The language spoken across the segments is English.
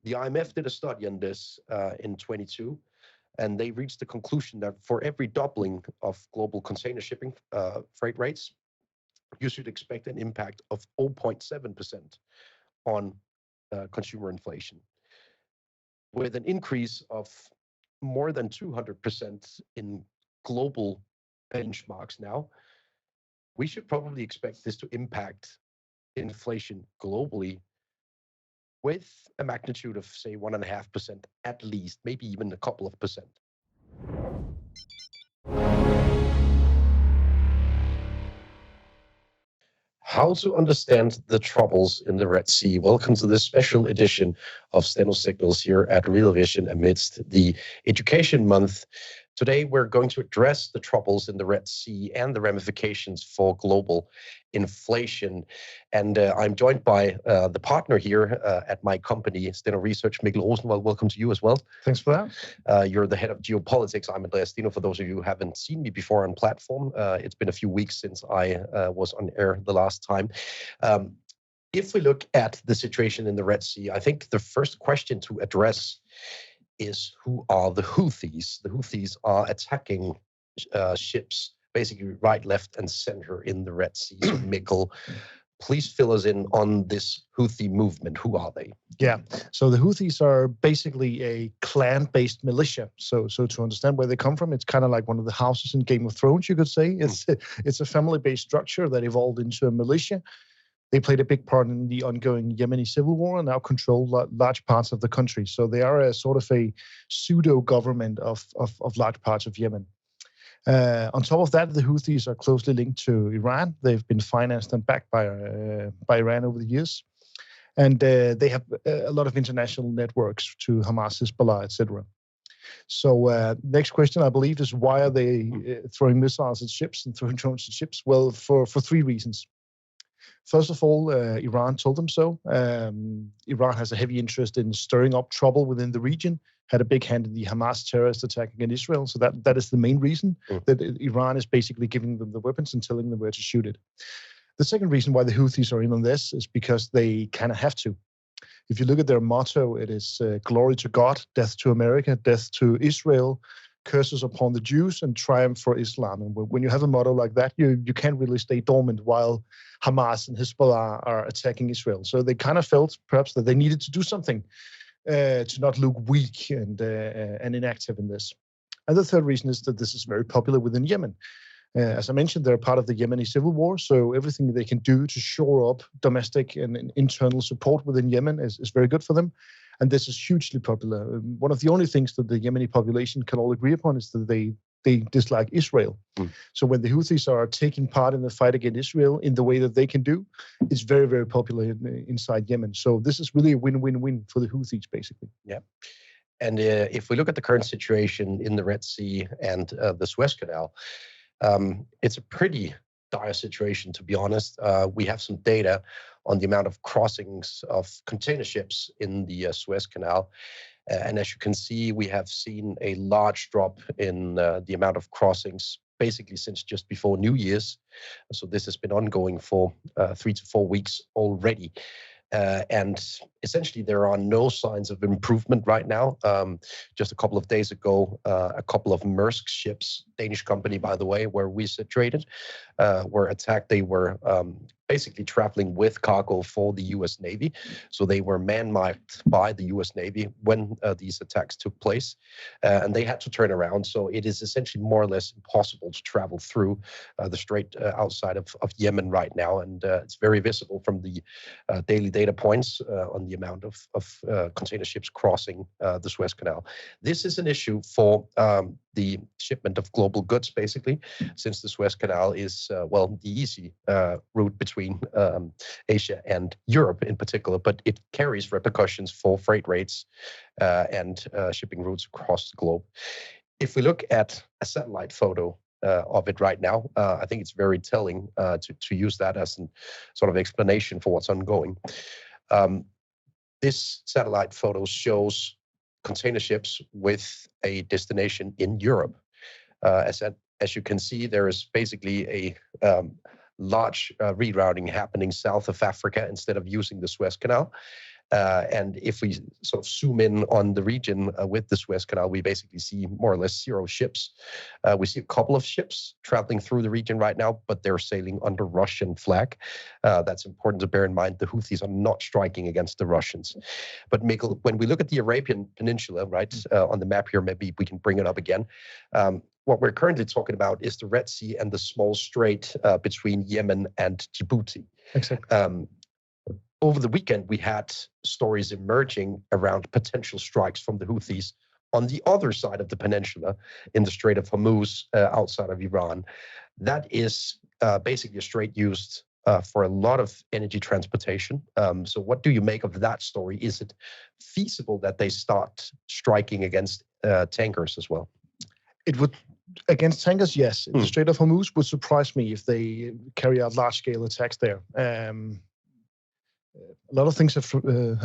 The IMF did a study on this in 22, and they reached the conclusion that for every doubling of global container shipping freight rates, you should expect an impact of 0.7% on consumer inflation. With an increase of more than 200% in global benchmarks now, we should probably expect this to impact inflation globally with a magnitude of, say, 1.5% at least, maybe even a couple of percent. How to understand the troubles in the Red Sea. Welcome to this special edition of Steno Signals here at Real Vision amidst the Education Month. Today, we're going to address the troubles in the Red Sea and the ramifications for global inflation. And I'm joined by the partner here at my company, Steno Research, Mikkel Rosenwald. Welcome to you as well. Thanks for that. You're the head of geopolitics. I'm Andreas Steno. For those of you who haven't seen me before on platform, it's been a few weeks since I was on air the last time. If we look at the situation in the Red Sea, I think the first question to address is, who are the Houthis? The Houthis are attacking ships basically right, left, and center in the Red Sea. So, Mikkel, please fill us in on this Houthi movement. Who are they? Yeah, so the Houthis are basically a clan-based militia. So to understand where they come from, it's kind of like one of the houses in Game of Thrones, you could say. It's a family-based structure that evolved into a militia. They played a big part in the ongoing Yemeni civil war and now control large parts of the country. So they are a sort of a pseudo-government of large parts of Yemen. On top of that, the Houthis are closely linked to Iran. They've been financed and backed by Iran over the years. And they have a lot of international networks to Hamas, Hezbollah, etc. So next question, I believe, is why are they throwing missiles at ships and throwing drones at ships? Well, for three reasons. First of all, Iran told them so. Iran has a heavy interest in stirring up trouble within the region, had a big hand in the Hamas terrorist attack against Israel. So that is the main reason that Iran is basically giving them the weapons and telling them where to shoot it. The second reason why the Houthis are in on this is because they kind of have to. If you look at their motto, it is glory to God, death to America, death to Israel, curses upon the Jews, and triumph for Islam. And when you have a motto like that, you can't really stay dormant while Hamas and Hezbollah are attacking Israel. So they kind of felt perhaps that they needed to do something to not look weak and inactive in this. And the third reason is that this is very popular within Yemen. As I mentioned, they're part of the Yemeni civil war, so everything they can do to shore up domestic and internal support within Yemen is very good for them. And this is hugely popular. One of the only things that the Yemeni population can all agree upon is that they dislike Israel. So when the Houthis are taking part in the fight against Israel in the way that they can do, it's very, very popular inside Yemen. So this is really a win-win-win for the Houthis, basically. Yeah. And if we look at the current situation in the Red Sea and the Suez Canal, it's a pretty dire situation, to be honest. We have some data on the amount of crossings of container ships in the Suez Canal. And as you can see, we have seen a large drop in the amount of crossings basically since just before New Year's. So this has been ongoing for 3 to 4 weeks already. And essentially, there are no signs of improvement right now. Just a couple of days ago, a couple of Maersk ships, Danish company, by the way, where we situated, were attacked. They were basically traveling with cargo for the U.S. Navy. So they were man-marked by the U.S. Navy when these attacks took place. And they had to turn around. So it is essentially more or less impossible to travel through the strait outside of Yemen right now. And it's very visible from the daily data points on the amount of container ships crossing the Suez Canal. This is an issue for the shipment of global goods, basically, since the Suez Canal is, the easy route between Asia and Europe in particular, but it carries repercussions for freight rates and shipping routes across the globe. If we look at a satellite photo of it right now, I think it's very telling to use that as a sort of explanation for what's ongoing. This satellite photo shows container ships with a destination in Europe. As you can see, there is basically a large rerouting happening south of Africa instead of using the Suez Canal. And if we sort of zoom in on the region with the Suez Canal, we basically see more or less 0 ships. We see a couple of ships traveling through the region right now, but they're sailing under Russian flag. That's important to bear in mind. The Houthis are not striking against the Russians. But Mikkel, when we look at the Arabian Peninsula, right, on the map here, maybe we can bring it up again. What we're currently talking about is the Red Sea and the small strait between Yemen and Djibouti. Exactly. Over the weekend, we had stories emerging around potential strikes from the Houthis on the other side of the peninsula in the Strait of Hormuz outside of Iran. That is basically a strait used for a lot of energy transportation. So what do you make of that story? Is it feasible that they start striking against tankers as well? It would, against tankers, yes. The Strait of Hormuz would surprise me if they carry out large-scale attacks there. A lot of things have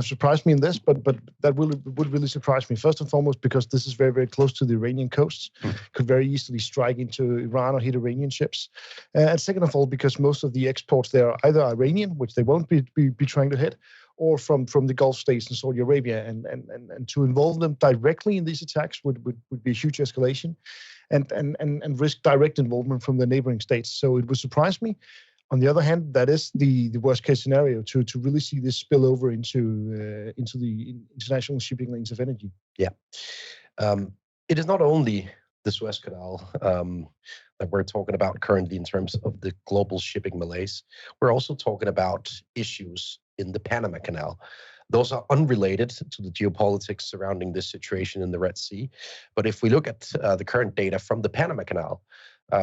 surprised me in this, but that would really surprise me. First and foremost, because this is very, very close to the Iranian coasts, could very easily strike into Iran or hit Iranian ships. And second of all, because most of the exports there are either Iranian, which they won't be trying to hit, or from the Gulf states and Saudi Arabia, and to involve them directly in these attacks would be a huge escalation, and risk direct involvement from the neighboring states. So it would surprise me. On the other hand, that is the worst case scenario to really see this spill over into the international shipping lanes of energy. Yeah, it is not only the Suez Canal that we're talking about currently in terms of the global shipping malaise. We're also talking about issues in the Panama Canal. Those are unrelated to the geopolitics surrounding this situation in the Red Sea. But if we look at the current data from the Panama Canal,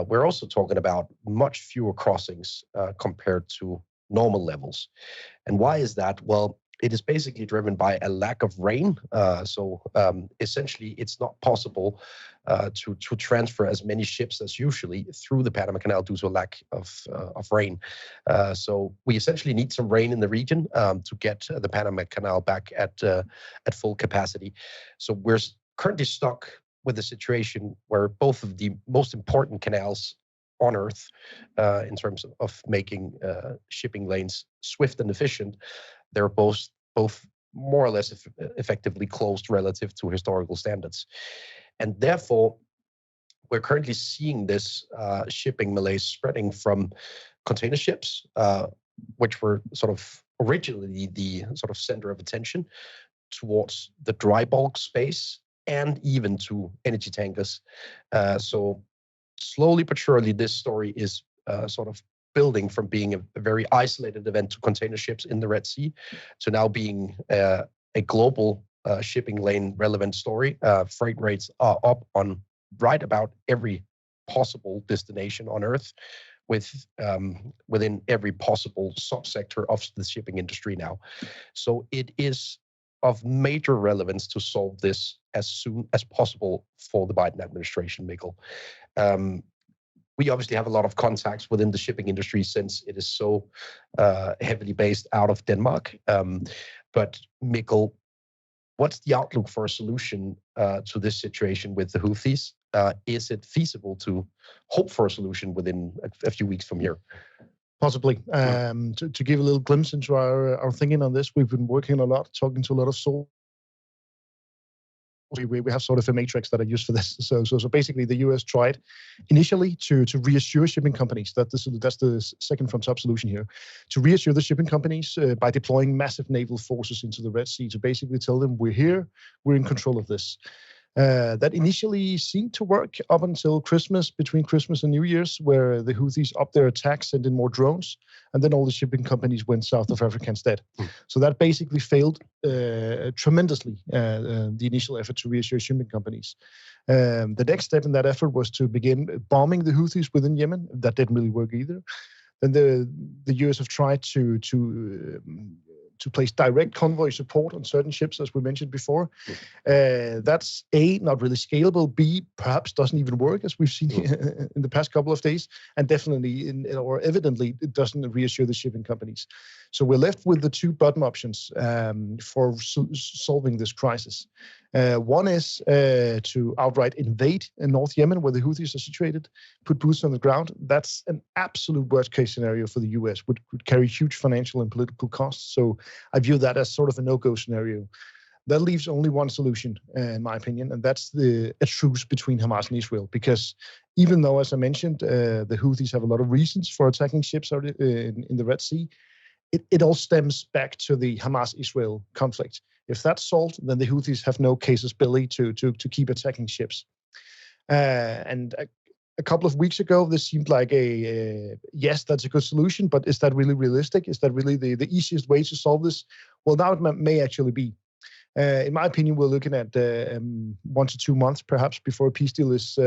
we're also talking about much fewer crossings compared to normal levels. And why is that? Well, it is basically driven by a lack of rain. So essentially, it's not possible to transfer as many ships as usually through the Panama Canal due to a lack of rain. So we essentially need some rain in the region to get the Panama Canal back at full capacity. So we're currently stuck with a situation where both of the most important canals on Earth, in terms of making shipping lanes swift and efficient, they're both more or less effectively closed relative to historical standards. And therefore, we're currently seeing this shipping malaise spreading from container ships, which were sort of originally the sort of center of attention, towards the dry bulk space, and even to energy tankers. So slowly but surely, this story is sort of building from being a very isolated event to container ships in the Red Sea to now being a global shipping lane relevant story. Freight rates are up on right about every possible destination on Earth, within every possible subsector of the shipping industry now. So it is of major relevance to solve this as soon as possible for the Biden administration, Mikkel. We obviously have a lot of contacts within the shipping industry since it is so heavily based out of Denmark. But Mikkel, what's the outlook for a solution to this situation with the Houthis? Is it feasible to hope for a solution within a few weeks from here? Possibly. To give a little glimpse into our thinking on this, we've been working a lot, talking to a lot of sources. We have sort of a matrix that I use for this. So basically, the U.S. tried initially to reassure shipping companies that's the second from top solution here, to reassure the shipping companies by deploying massive naval forces into the Red Sea to basically tell them we're here, we're in control of this. That initially seemed to work up until Christmas, between Christmas and New Year's, where the Houthis upped their attacks, sent in more drones, and then all the shipping companies went south of Africa instead. So that basically failed tremendously, the initial effort to reassure shipping companies. The next step in that effort was to begin bombing the Houthis within Yemen. That didn't really work either. Then the US have tried to place direct convoy support on certain ships, as we mentioned before. That's A, not really scalable, B, perhaps doesn't even work, as we've seen in the past couple of days, and definitely, evidently, it doesn't reassure the shipping companies. So we're left with the two bottom options for solving this crisis. One is to outright invade in North Yemen, where the Houthis are situated, put boots on the ground. That's an absolute worst-case scenario for the U.S., would carry huge financial and political costs. So I view that as sort of a no-go scenario. That leaves only one solution, in my opinion, and that's a truce between Hamas and Israel. Because even though, as I mentioned, the Houthis have a lot of reasons for attacking ships out in the Red Sea, it all stems back to the Hamas-Israel conflict. If that's solved, then the Houthis have no casus belli to keep attacking ships. And a couple of weeks ago, this seemed like yes, that's a good solution, but is that really realistic? Is that really the easiest way to solve this? Well, now it may actually be. In my opinion, we're looking at 1 to 2 months, perhaps, before a peace deal is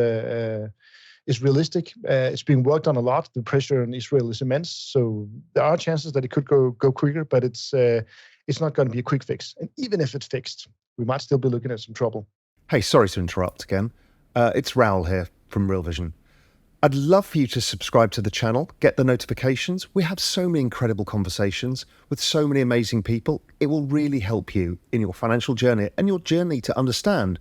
realistic. It's being worked on a lot. The pressure on Israel is immense, so there are chances that it could go quicker, but it's not going to be a quick fix. And even if it's fixed, we might still be looking at some trouble. Hey, sorry to interrupt again. It's Raoul here from Real Vision. I'd love for you to subscribe to the channel, get the notifications. We have so many incredible conversations with so many amazing people. It will really help you in your financial journey and your journey to understand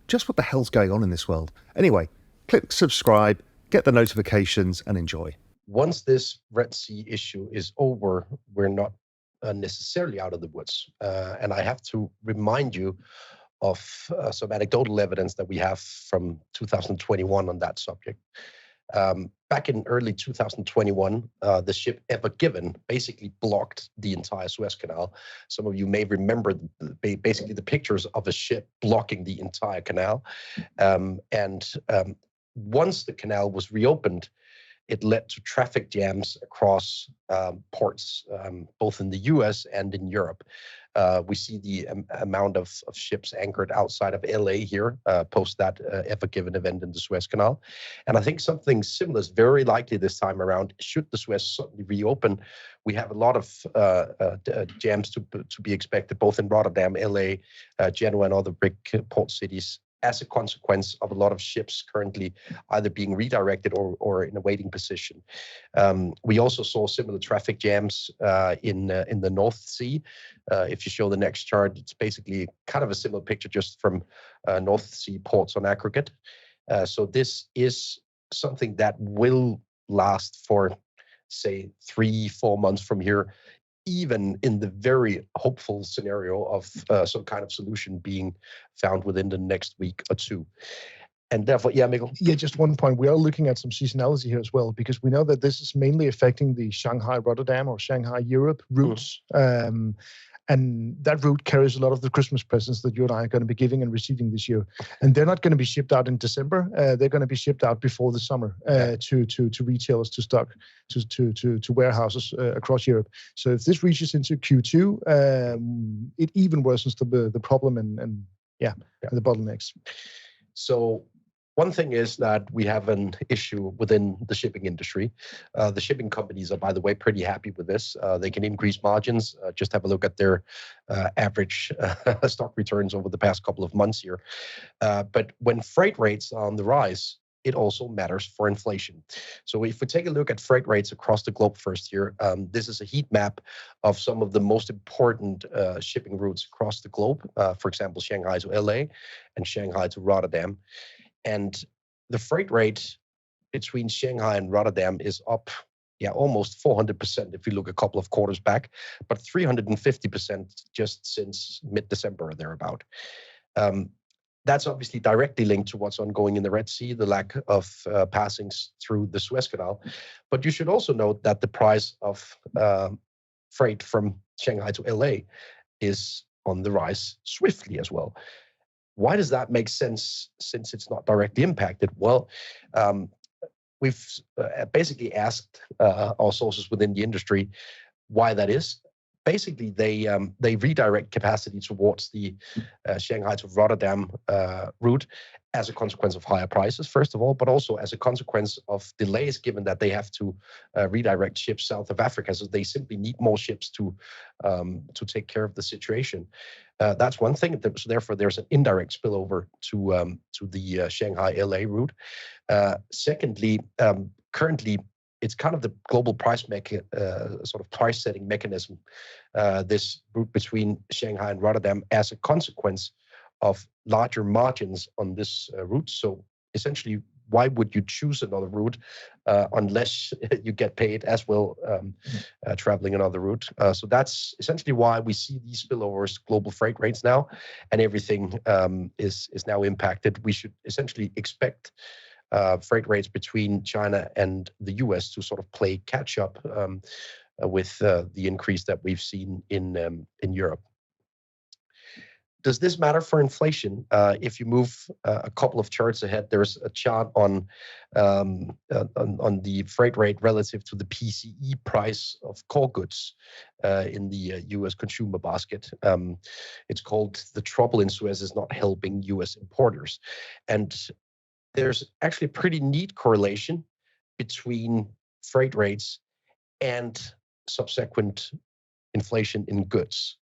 just what the hell's going on in this world. Anyway, click subscribe, get the notifications, and enjoy. Once this Red Sea issue is over, we're not necessarily out of the woods. And I have to remind you of some anecdotal evidence that we have from 2021 on that subject. Back in early 2021, the ship Ever Given basically blocked the entire Suez Canal. Some of you may remember basically the pictures of a ship blocking the entire canal. Once the canal was reopened, it led to traffic jams across ports, both in the US and in Europe. We see the amount of ships anchored outside of LA here post that Ever Given event in the Suez Canal. And I think something similar is very likely this time around. Should the Suez suddenly reopen, we have a lot of jams to be expected, both in Rotterdam, LA, Genoa, and other big port cities, as a consequence of a lot of ships currently either being redirected or in a waiting position. We also saw similar traffic jams in the North Sea. If you show the next chart, it's basically kind of a similar picture just from North Sea ports on aggregate. So this is something that will last for, say, 3-4 months from here, even in the very hopeful scenario of some kind of solution being found within the next week or two. And therefore, yeah, Mikkel? Yeah, just one point. We are looking at some seasonality here as well, because we know that this is mainly affecting the Shanghai-Rotterdam or Shanghai-Europe routes. And that route carries a lot of the Christmas presents that you and I are going to be giving and receiving this year. And they're not going to be shipped out in December. They're going to be shipped out before the summer to retailers, to stock, to warehouses across Europe. So if this reaches into Q2, it even worsens the problem and the bottlenecks. So one thing is that we have an issue within the shipping industry. The shipping companies are, by the way, pretty happy with this. They can increase margins. Just have a look at their average stock returns over the past couple of months here. But when freight rates are on the rise, it also matters for inflation. So if we take a look at freight rates across the globe first here, this is a heat map of some of the most important shipping routes across the globe. For example, Shanghai to LA and Shanghai to Rotterdam. And the freight rate between Shanghai and Rotterdam is up, almost 400% if you look a couple of quarters back, but 350% just since mid-December or thereabout. That's obviously directly linked to what's ongoing in the Red Sea, the lack of passings through the Suez Canal. But you should also note that the price of freight from Shanghai to LA is on the rise swiftly as well. Why does that make sense since it's not directly impacted? Well, we've basically asked our sources within the industry why that is. Basically, they redirect capacity towards the Shanghai to Rotterdam route as a consequence of higher prices, first of all, but also as a consequence of delays, given that they have to redirect ships south of Africa. So they simply need more ships to take care of the situation. That's one thing. So therefore, there's an indirect spillover to the Shanghai-LA route. Secondly, currently, it's kind of the global price sort of price setting mechanism, this route between Shanghai and Rotterdam, as a consequence of larger margins on this route. So essentially, why would you choose another route unless you get paid as well traveling another route? So that's essentially why we see these spillovers, global freight rates now, and everything is now impacted. We should essentially expect freight rates between China and the US to sort of play catch up with the increase that we've seen in Europe. Does this matter for inflation? If you move a couple of charts ahead, there's a chart on the freight rate relative to the PCE price of core goods in the U.S. consumer basket. It's called "The Trouble in Suez is Not Helping U.S. Importers," and there's actually a pretty neat correlation between freight rates and subsequent inflation in goods.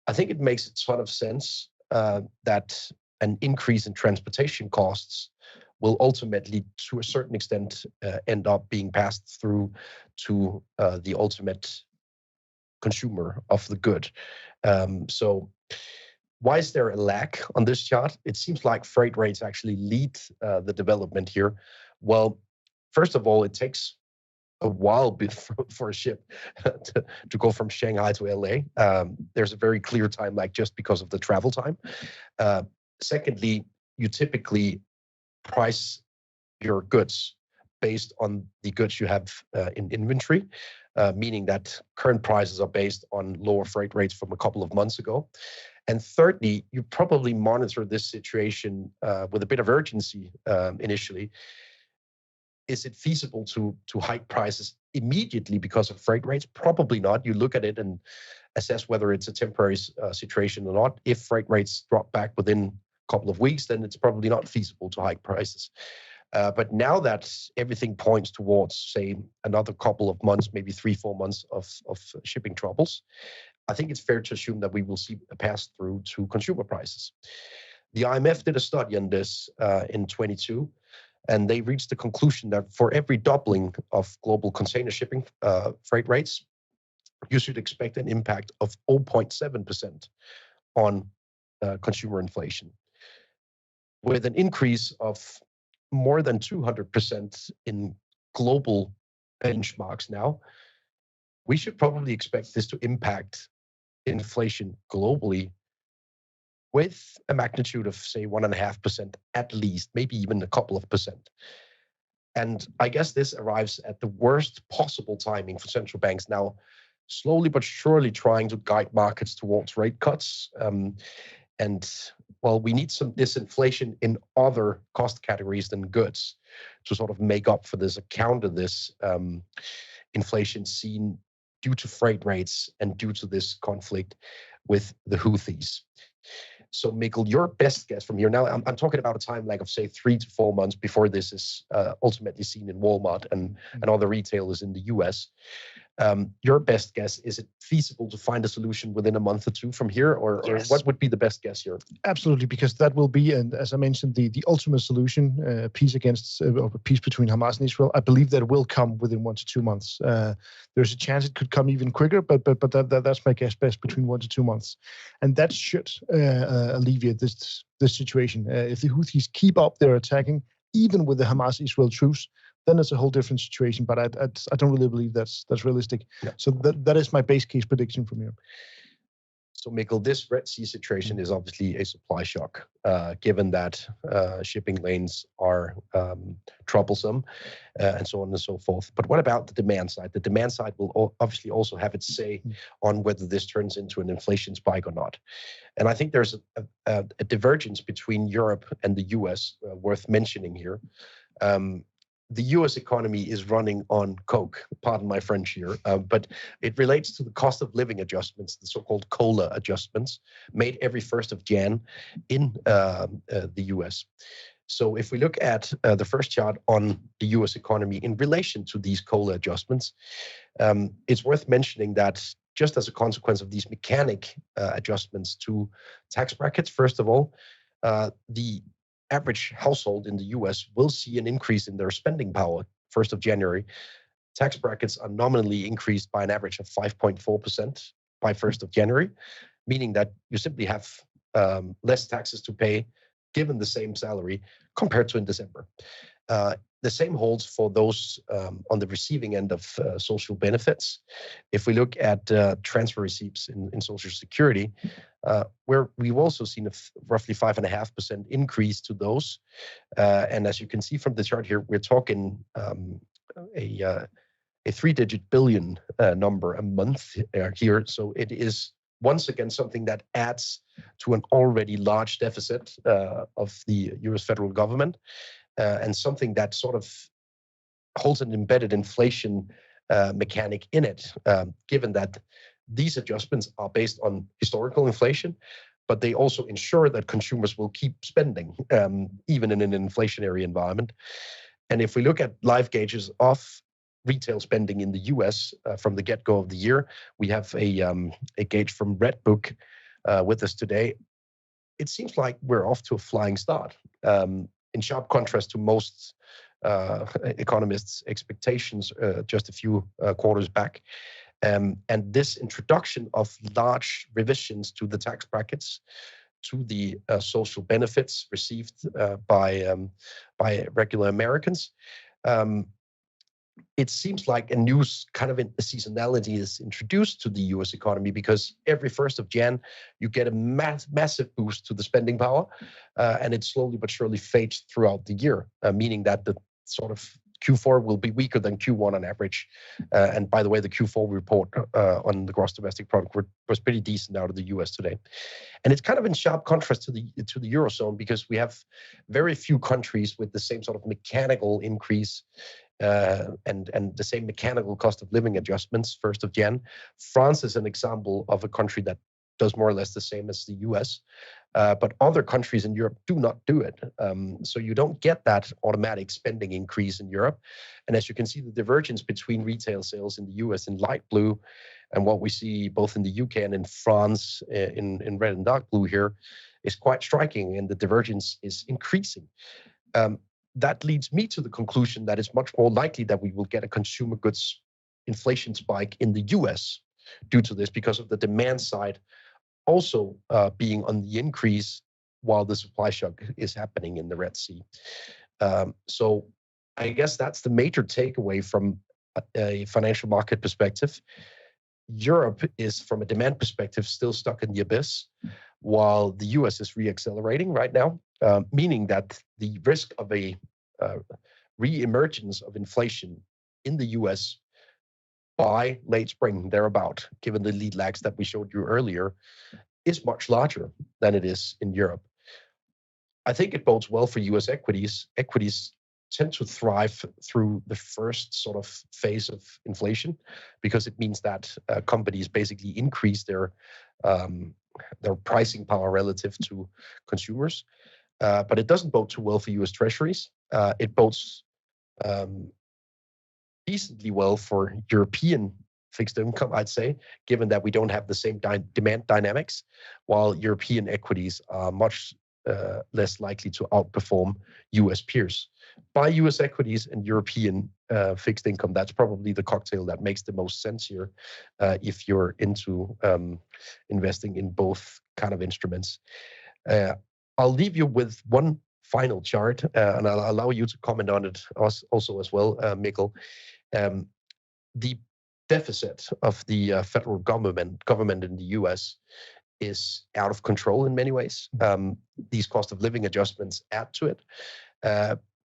I think it makes a ton of sense that an increase in transportation costs will ultimately, to a certain extent, end up being passed through to the ultimate consumer of the good. So why is there a lag on this chart? It seems like freight rates actually lead the development here. Well, first of all, it takes a while for a ship to go from Shanghai to LA. There's a very clear time lag just because of the travel time. Secondly, you typically price your goods based on the goods you have in inventory, meaning that current prices are based on lower freight rates from a couple of months ago. And thirdly, you probably monitor this situation with a bit of urgency initially. Is it feasible to hike prices immediately because of freight rates? Probably not. You look at it and assess whether it's a temporary situation or not. If freight rates drop back within a couple of weeks, then it's probably not feasible to hike prices. But now that everything points towards, say, another couple of months, maybe 3-4 months of shipping troubles, I think it's fair to assume that we will see a pass-through to consumer prices. The IMF did a study on this in 22, and they reached the conclusion that for every doubling of global container shipping freight rates, you should expect an impact of 0.7% on consumer inflation. With an increase of more than 200% in global benchmarks now, we should probably expect this to impact inflation globally with a magnitude of, say, 1.5% at least, maybe even a couple of percent. And I guess this arrives at the worst possible timing for central banks now, slowly but surely trying to guide markets towards rate cuts. And well, we need some disinflation in other cost categories than goods to sort of make up for this, counter this inflation seen due to freight rates and due to this conflict with the Houthis. So, Mikkel, your best guess from here. Now, I'm talking about a time lag of, say, 3 to 4 months before this is ultimately seen in Walmart and other retailers in the US. Your best guess, is it feasible to find a solution within a month or two from here? Or what would be the best guess here? Absolutely, because that will be, and as I mentioned, the ultimate solution, peace against, or peace between Hamas and Israel. I believe that it will come within 1 to 2 months. There's a chance it could come even quicker, but that's my guess, best between 1 to 2 months. And that should alleviate this situation. If the Houthis keep up their attacking, even with the Hamas-Israel truce, then it's a whole different situation. But I don't really believe that's realistic. Yeah. So that is my base case prediction from here. So, Mikkel, this Red Sea situation is obviously a supply shock, given that shipping lanes are troublesome and so on and so forth. But what about the demand side? The demand side will obviously also have its say on whether this turns into an inflation spike or not. And I think there's a divergence between Europe and the US worth mentioning here. The US economy is running on coke, pardon my French here, but it relates to the cost of living adjustments, the so-called COLA adjustments, made every 1st of Jan in the US. So if we look at the first chart on the US economy in relation to these COLA adjustments, it's worth mentioning that just as a consequence of these mechanic adjustments to tax brackets, first of all, the average household in the US will see an increase in their spending power 1st of January. Tax brackets are nominally increased by an average of 5.4% by 1st of January, meaning that you simply have less taxes to pay given the same salary compared to in December. The same holds for those on the receiving end of social benefits. If we look at transfer receipts in Social Security, where we've also seen a roughly 5.5% increase to those. And as you can see from the chart here, we're talking a three-digit billion number a month here. So it is once again something that adds to an already large deficit of the US federal government. And something that sort of holds an embedded inflation mechanic in it, given that these adjustments are based on historical inflation, but they also ensure that consumers will keep spending, even in an inflationary environment. And if we look at live gauges of retail spending in the US from the get-go of the year, we have a gauge from Redbook with us today. It seems like we're off to a flying start. In sharp contrast to most economists' expectations just a few quarters back. And this introduction of large revisions to the tax brackets, to the social benefits received by regular Americans, it seems like a new kind of seasonality is introduced to the US economy, because every 1st of Jan, you get a massive boost to the spending power, and it slowly but surely fades throughout the year, meaning that the sort of Q4 will be weaker than Q1 on average. And by the way, the Q4 report on the gross domestic product was pretty decent out of the US today. And it's kind of in sharp contrast to the Eurozone, because we have very few countries with the same sort of mechanical increase and the same mechanical cost of living adjustments 1st of Jan. France is an example of a country that does more or less the same as the US, but other countries in Europe do not do it. So you don't get that automatic spending increase in Europe. And as you can see, the divergence between retail sales in the US in light blue and what we see both in the UK and in France in red and dark blue here is quite striking, and the divergence is increasing. That leads me to the conclusion that it's much more likely that we will get a consumer goods inflation spike in the US due to this, because of the demand side also being on the increase while the supply shock is happening in the Red Sea. So I guess that's the major takeaway from a financial market perspective. Europe is, from a demand perspective, still stuck in the abyss, while the US is reaccelerating right now, meaning that the risk of a re-emergence of inflation in the US by late spring, thereabout, given the lead lags that we showed you earlier, is much larger than it is in Europe. I think it bodes well for US equities. Equities tend to thrive through the first sort of phase of inflation, because it means that companies basically increase their pricing power relative to consumers. But it doesn't bode too well for US Treasuries. It bodes decently well for European fixed income, I'd say, given that we don't have the same demand dynamics, while European equities are much less likely to outperform US peers. Buy US equities and European fixed income. That's probably the cocktail that makes the most sense here if you're into investing in both kind of instruments. I'll leave you with one final chart, and I'll allow you to comment on it also as well, Mikkel. The deficit of the federal government in the US is out of control in many ways. These cost of living adjustments add to it.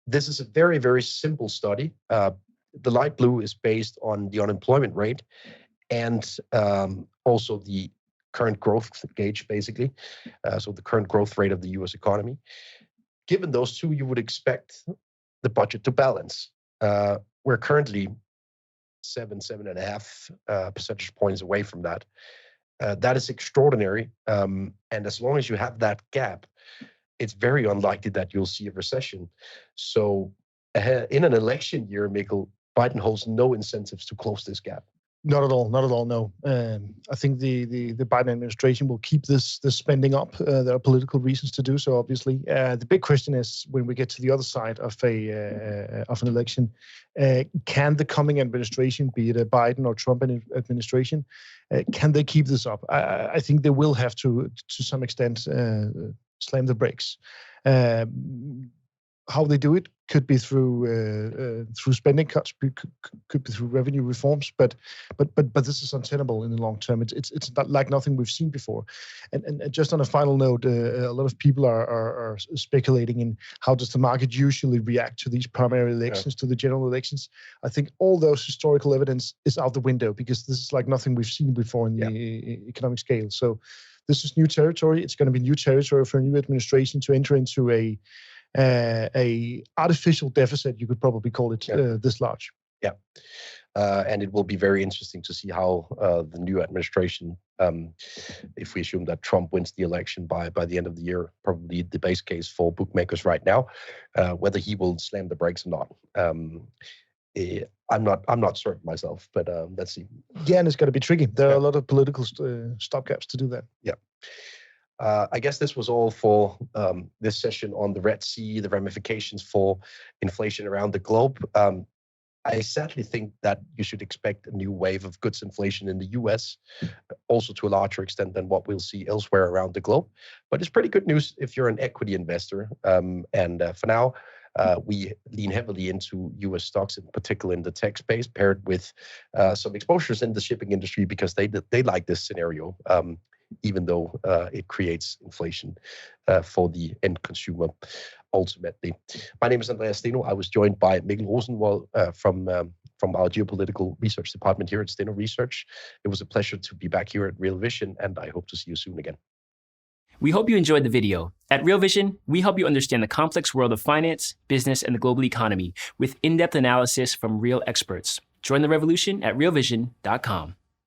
This is a very, very simple study. The light blue is based on the unemployment rate and also the current growth gauge, basically. So the current growth rate of the US economy. Given those two, you would expect the budget to balance. We're currently 7.5 percentage points away from that. That is extraordinary. And as long as you have that gap, it's very unlikely that you'll see a recession. So in an election year, Mikkel, Biden holds no incentives to close this gap. Not at all. Not at all. No. I think the Biden administration will keep this spending up. There are political reasons to do so. Obviously, the big question is when we get to the other side of an election, can the coming administration, be it a Biden or Trump administration, can they keep this up? I think they will have to some extent slam the brakes. How they do it could be through spending cuts, could be through revenue reforms, but this is untenable in the long term. It's not like nothing we've seen before. And just on a final note, a lot of people are speculating in how does the market usually react to these primary elections, to the general elections. I think all those historical evidence is out the window because this is like nothing we've seen before in the economic scale. So this is new territory. It's going to be new territory for a new administration to enter into a artificial deficit, you could probably call it, this large. Yeah. And it will be very interesting to see how the new administration, if we assume that Trump wins the election by the end of the year, probably the base case for bookmakers right now, whether he will slam the brakes or not. I'm not certain myself, but let's see. Yeah, and it's going to be tricky. There are a lot of political stopgaps to do that. Yeah. I guess this was all for this session on the Red Sea, the ramifications for inflation around the globe. I sadly think that you should expect a new wave of goods inflation in the US, also to a larger extent than what we'll see elsewhere around the globe. But it's pretty good news if you're an equity investor. For now, we lean heavily into US stocks, in particular in the tech space, paired with some exposures in the shipping industry because they like this scenario. Even though it creates inflation for the end consumer ultimately. My name is Andreas Steno. I was joined by Mikkel Rosenvold from our geopolitical research department here at Steno Research. It was a pleasure to be back here at Real Vision, and I hope to see you soon again. We hope you enjoyed the video. At Real Vision, we help you understand the complex world of finance, business, and the global economy with in-depth analysis from real experts. Join the revolution at realvision.com.